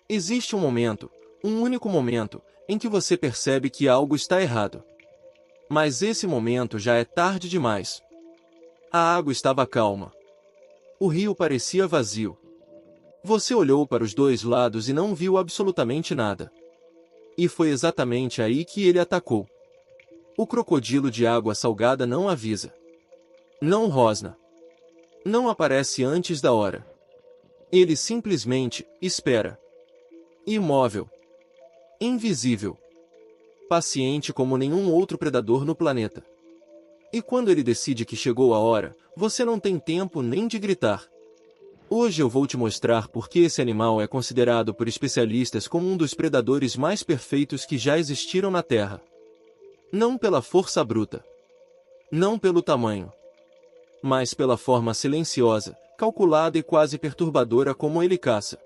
Existe um momento, um único momento, em que você percebe que algo está errado. Mas esse momento já é tarde demais. A água estava calma. O rio parecia vazio. Você olhou para os dois lados e não viu absolutamente nada. E foi exatamente aí que ele atacou. O crocodilo de água salgada não avisa. Não rosna. Não aparece antes da hora. Ele simplesmente espera. Imóvel. Invisível. Paciente como nenhum outro predador no planeta. E quando ele decide que chegou a hora, você não tem tempo nem de gritar. Hoje eu vou te mostrar por que esse animal é considerado por especialistas como um dos predadores mais perfeitos que já existiram na Terra. Não pela força bruta. Não pelo tamanho. Mas pela forma silenciosa, calculada e quase perturbadora como ele caça.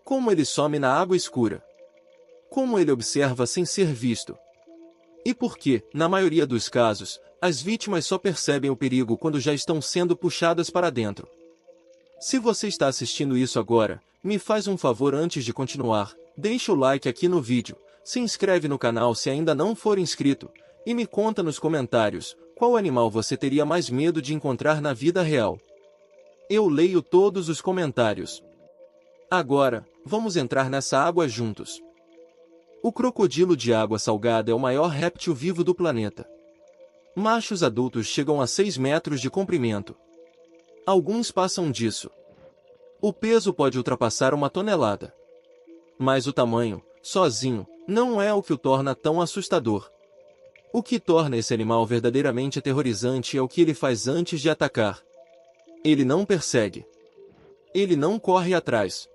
Como ele some na água escura. Como ele observa sem ser visto. E por que, na maioria dos casos, as vítimas só percebem o perigo quando já estão sendo puxadas para dentro. Se você está assistindo isso agora, me faz um favor antes de continuar, deixa o like aqui no vídeo, se inscreve no canal se ainda não for inscrito, e me conta nos comentários, qual animal você teria mais medo de encontrar na vida real. Eu leio todos os comentários. Agora, vamos entrar nessa água juntos. O crocodilo de água salgada é o maior réptil vivo do planeta. Machos adultos chegam a 6 metros de comprimento. Alguns passam disso. O peso pode ultrapassar 1 tonelada. Mas o tamanho, sozinho, não é o que o torna tão assustador. O que torna esse animal verdadeiramente aterrorizante é o que ele faz antes de atacar. Ele não persegue. Ele não corre atrás.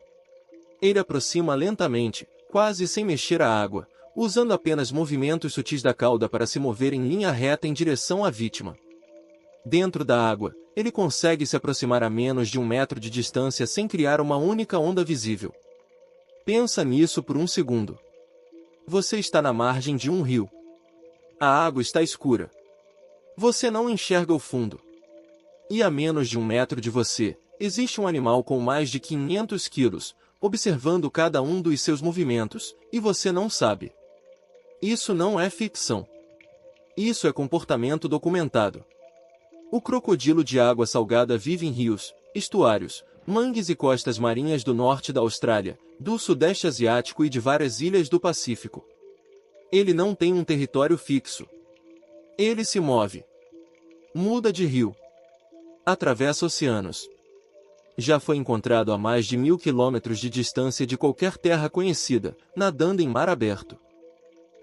Ele aproxima lentamente, quase sem mexer a água, usando apenas movimentos sutis da cauda para se mover em linha reta em direção à vítima. Dentro da água, ele consegue se aproximar a menos de 1 metro de distância sem criar uma única onda visível. Pensa nisso por um segundo. Você está na margem de um rio. A água está escura. Você não enxerga o fundo. E a menos de 1 metro de você, existe um animal com mais de 500 quilos, observando cada um dos seus movimentos, e você não sabe. Isso não é ficção. Isso é comportamento documentado. O crocodilo de água salgada vive em rios, estuários, mangues e costas marinhas do norte da Austrália, do sudeste asiático e de várias ilhas do Pacífico. Ele não tem um território fixo. Ele se move. Muda de rio. Atravessa oceanos. Já foi encontrado a mais de 1000 quilômetros de distância de qualquer terra conhecida, nadando em mar aberto.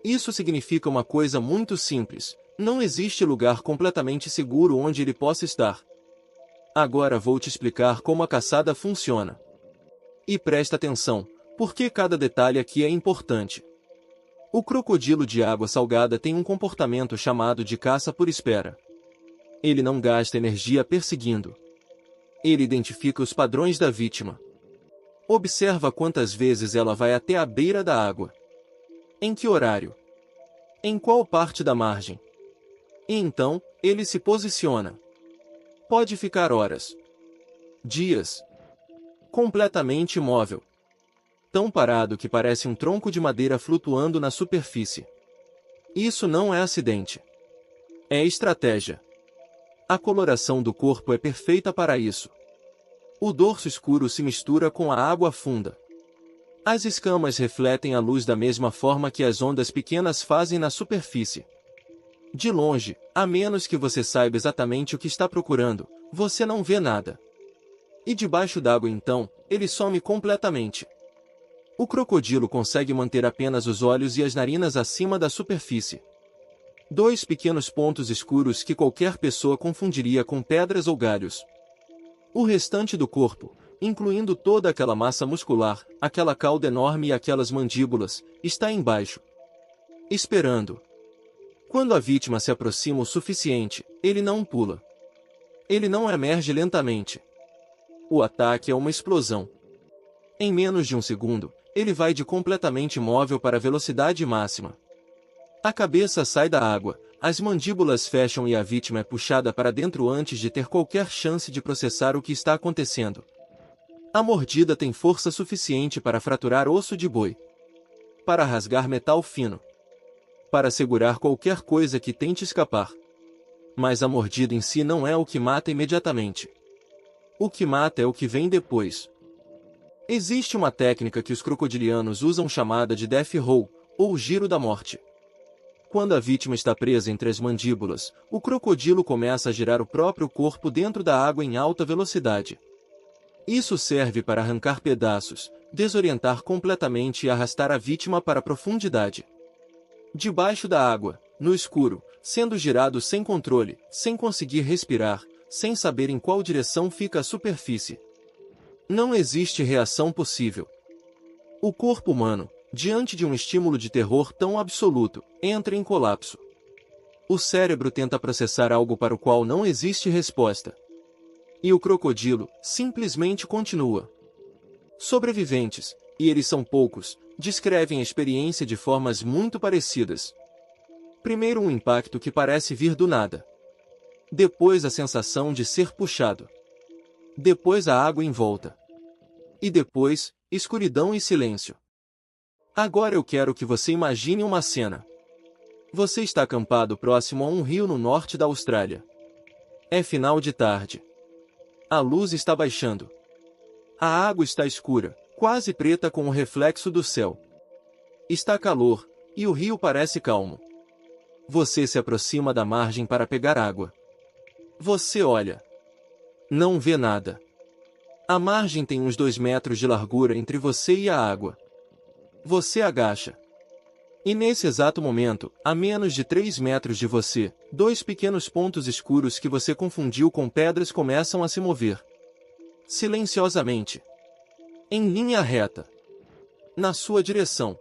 Isso significa uma coisa muito simples. Não existe lugar completamente seguro onde ele possa estar. Agora vou te explicar como a caçada funciona. E presta atenção, porque cada detalhe aqui é importante. O crocodilo de água salgada tem um comportamento chamado de caça por espera. Ele não gasta energia perseguindo. Ele identifica os padrões da vítima. Observa quantas vezes ela vai até a beira da água. Em que horário? Em qual parte da margem? E então, ele se posiciona. Pode ficar horas. Dias. Completamente imóvel. Tão parado que parece um tronco de madeira flutuando na superfície. Isso não é acidente. É estratégia. A coloração do corpo é perfeita para isso. O dorso escuro se mistura com a água funda. As escamas refletem a luz da mesma forma que as ondas pequenas fazem na superfície. De longe, a menos que você saiba exatamente o que está procurando, você não vê nada. E debaixo d'água então, ele some completamente. O crocodilo consegue manter apenas os olhos e as narinas acima da superfície. 2 pequenos pontos escuros que qualquer pessoa confundiria com pedras ou galhos. O restante do corpo, incluindo toda aquela massa muscular, aquela cauda enorme e aquelas mandíbulas, está embaixo. Esperando. Quando a vítima se aproxima o suficiente, ele não pula. Ele não emerge lentamente. O ataque é uma explosão. Em menos de um segundo, ele vai de completamente imóvel para velocidade máxima. A cabeça sai da água, as mandíbulas fecham e a vítima é puxada para dentro antes de ter qualquer chance de processar o que está acontecendo. A mordida tem força suficiente para fraturar osso de boi, para rasgar metal fino, para segurar qualquer coisa que tente escapar. Mas a mordida em si não é o que mata imediatamente. O que mata é o que vem depois. Existe uma técnica que os crocodilianos usam chamada de death roll, ou giro da morte. Quando a vítima está presa entre as mandíbulas, o crocodilo começa a girar o próprio corpo dentro da água em alta velocidade. Isso serve para arrancar pedaços, desorientar completamente e arrastar a vítima para a profundidade. Debaixo da água, no escuro, sendo girado sem controle, sem conseguir respirar, sem saber em qual direção fica a superfície. Não existe reação possível. O corpo humano, diante de um estímulo de terror tão absoluto, entra em colapso. O cérebro tenta processar algo para o qual não existe resposta. E o crocodilo simplesmente continua. Sobreviventes, e eles são poucos, descrevem a experiência de formas muito parecidas. Primeiro um impacto que parece vir do nada. Depois a sensação de ser puxado. Depois a água em volta. E depois, escuridão e silêncio. Agora eu quero que você imagine uma cena. Você está acampado próximo a um rio no norte da Austrália. É final de tarde. A luz está baixando. A água está escura, quase preta com o reflexo do céu. Está calor, e o rio parece calmo. Você se aproxima da margem para pegar água. Você olha. Não vê nada. A margem tem uns 2 metros de largura entre você e a água. Você agacha. E nesse exato momento, a menos de 3 metros de você, 2 pequenos pontos escuros que você confundiu com pedras começam a se mover. Silenciosamente. Em linha reta. Na sua direção.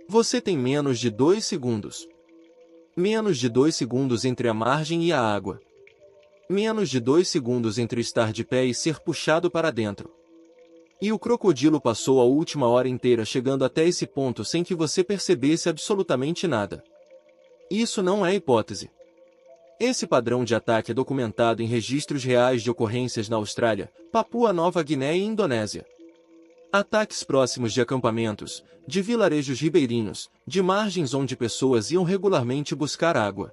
Você tem menos de 2 segundos. Menos de 2 segundos entre a margem e a água. Menos de 2 segundos entre estar de pé e ser puxado para dentro. E o crocodilo passou a última hora inteira chegando até esse ponto sem que você percebesse absolutamente nada. Isso não é hipótese. Esse padrão de ataque é documentado em registros reais de ocorrências na Austrália, Papua Nova Guiné e Indonésia. Ataques próximos de acampamentos, de vilarejos ribeirinhos, de margens onde pessoas iam regularmente buscar água.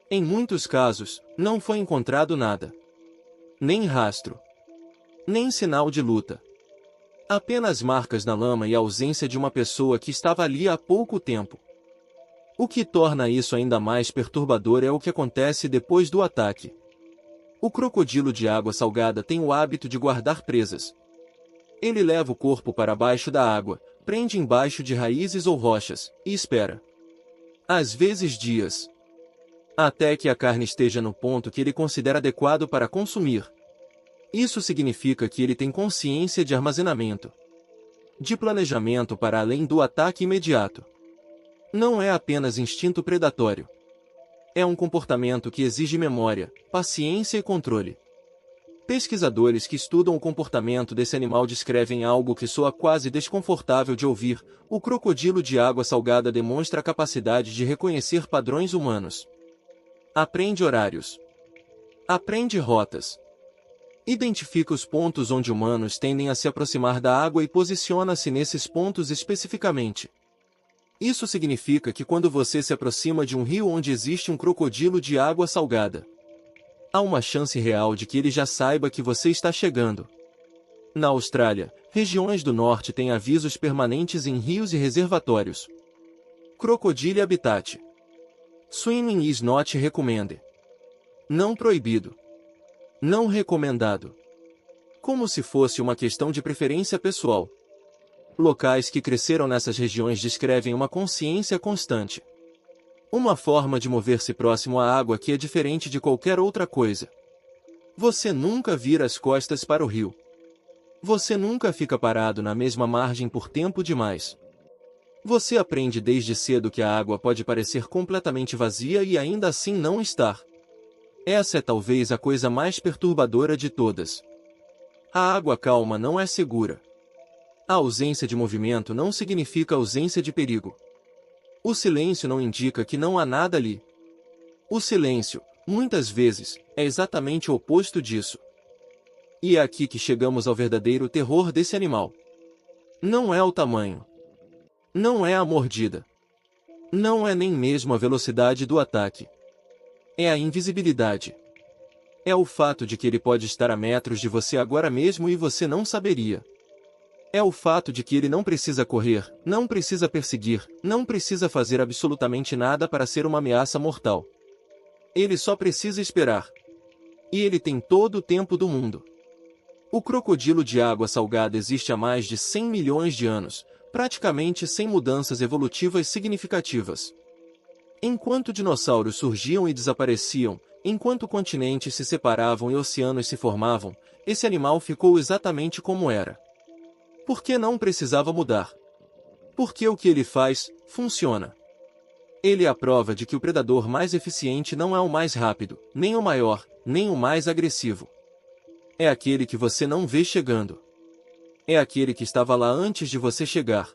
Em muitos casos, não foi encontrado nada. Nem rastro. Nem sinal de luta. Apenas marcas na lama e a ausência de uma pessoa que estava ali há pouco tempo. O que torna isso ainda mais perturbador é o que acontece depois do ataque. O crocodilo de água salgada tem o hábito de guardar presas. Ele leva o corpo para baixo da água, prende embaixo de raízes ou rochas, e espera. Às vezes dias. Até que a carne esteja no ponto que ele considera adequado para consumir. Isso significa que ele tem consciência de armazenamento. De planejamento para além do ataque imediato. Não é apenas instinto predatório. É um comportamento que exige memória, paciência e controle. Pesquisadores que estudam o comportamento desse animal descrevem algo que soa quase desconfortável de ouvir: o crocodilo de água salgada demonstra a capacidade de reconhecer padrões humanos. Aprende horários. Aprende rotas. Identifica os pontos onde humanos tendem a se aproximar da água e posiciona-se nesses pontos especificamente. Isso significa que quando você se aproxima de um rio onde existe um crocodilo de água salgada, há uma chance real de que ele já saiba que você está chegando. Na Austrália, regiões do norte têm avisos permanentes em rios e reservatórios. Crocodile Habitat. Swimming is not recommended. Não proibido. Não recomendado. Como se fosse uma questão de preferência pessoal. Locais que cresceram nessas regiões descrevem uma consciência constante. Uma forma de mover-se próximo à água que é diferente de qualquer outra coisa. Você nunca vira as costas para o rio. Você nunca fica parado na mesma margem por tempo demais. Você aprende desde cedo que a água pode parecer completamente vazia e ainda assim não estar. Essa é talvez a coisa mais perturbadora de todas. A água calma não é segura. A ausência de movimento não significa ausência de perigo. O silêncio não indica que não há nada ali. O silêncio, muitas vezes, é exatamente o oposto disso. E é aqui que chegamos ao verdadeiro terror desse animal. Não é o tamanho. Não é a mordida. Não é nem mesmo a velocidade do ataque. É a invisibilidade. É o fato de que ele pode estar a metros de você agora mesmo e você não saberia. É o fato de que ele não precisa correr, não precisa perseguir, não precisa fazer absolutamente nada para ser uma ameaça mortal. Ele só precisa esperar. E ele tem todo o tempo do mundo. O crocodilo de água salgada existe há mais de 100 milhões de anos, praticamente sem mudanças evolutivas significativas. Enquanto dinossauros surgiam e desapareciam, enquanto continentes se separavam e oceanos se formavam, esse animal ficou exatamente como era. Porque não precisava mudar. Porque o que ele faz, funciona. Ele é a prova de que o predador mais eficiente não é o mais rápido, nem o maior, nem o mais agressivo. É aquele que você não vê chegando. É aquele que estava lá antes de você chegar.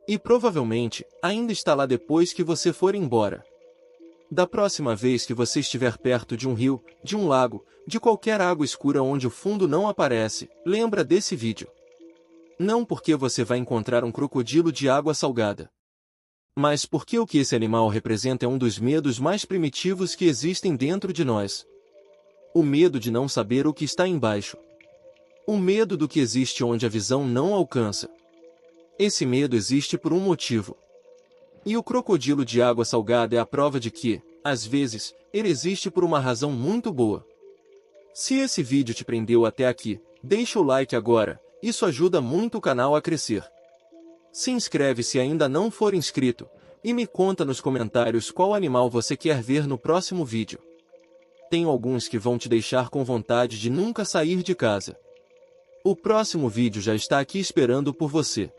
E provavelmente, ainda está lá depois que você for embora. Da próxima vez que você estiver perto de um rio, de um lago, de qualquer água escura onde o fundo não aparece, lembra desse vídeo. Não porque você vai encontrar um crocodilo de água salgada. Mas porque o que esse animal representa é um dos medos mais primitivos que existem dentro de nós. O medo de não saber o que está embaixo. O medo do que existe onde a visão não alcança. Esse medo existe por um motivo. E o crocodilo de água salgada é a prova de que, às vezes, ele existe por uma razão muito boa. Se esse vídeo te prendeu até aqui, deixa o like agora, isso ajuda muito o canal a crescer. Se inscreve se ainda não for inscrito, e me conta nos comentários qual animal você quer ver no próximo vídeo. Tenho alguns que vão te deixar com vontade de nunca sair de casa. O próximo vídeo já está aqui esperando por você.